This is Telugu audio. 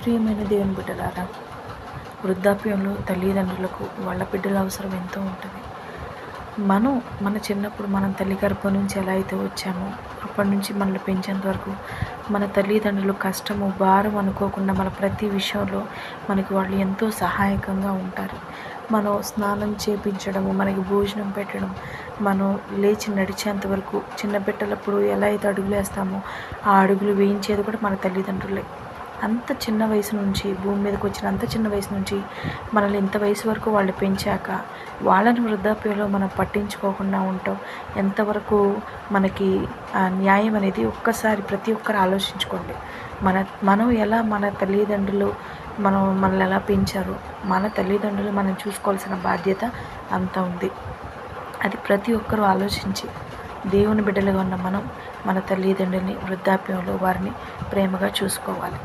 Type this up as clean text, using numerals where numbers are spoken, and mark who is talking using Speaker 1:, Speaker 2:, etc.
Speaker 1: ప్రియమైన దేవుని బిడ్డలారా, వృద్ధాప్యంలో తల్లిదండ్రులకు వాళ్ళ బిడ్డల అవసరం ఎంతో ఉంటుంది. మన చిన్నప్పుడు మనం తల్లి గర్భం నుంచి ఎలా అయితే వచ్చామో అప్పటి నుంచి మనల్ని పెంచేంత వరకు మన తల్లిదండ్రులు కష్టము భారం అనుకోకుండా మన ప్రతి విషయంలో మనకి వాళ్ళు ఎంతో సహాయకంగా ఉంటారు. మనం స్నానం చేపించడము, మనకి భోజనం పెట్టడం, మనం లేచి నడిచేంత వరకు చిన్న బిడ్డలప్పుడు ఎలా అయితే అడుగులు వేస్తామో ఆ అడుగులు వేయించేది కూడా మన తల్లిదండ్రులే. అంత చిన్న వయసు నుంచి భూమి మీదకి వచ్చిన అంత చిన్న వయసు నుంచి మనల్ని ఇంత వయసు వరకు వాళ్ళు పెంచాక వాళ్ళని వృద్ధాప్యంలో మనం పట్టించుకోకుండా ఉంటాం ఎంతవరకు మనకి న్యాయం అనేది ఒక్కసారి ప్రతి ఒక్కరు ఆలోచించుకోండి. మనం ఎలా మన తల్లిదండ్రులు మనల్ని ఎలా పెంచారో మన తల్లిదండ్రులు మనం చూసుకోవాల్సిన బాధ్యత అంత ఉంది. అది ప్రతి ఒక్కరూ ఆలోచించి దేవుని బిడ్డలుగా ఉన్న మనం మన తల్లిదండ్రులని వృద్ధాప్యంలో వారిని ప్రేమగా చూసుకోవాలి.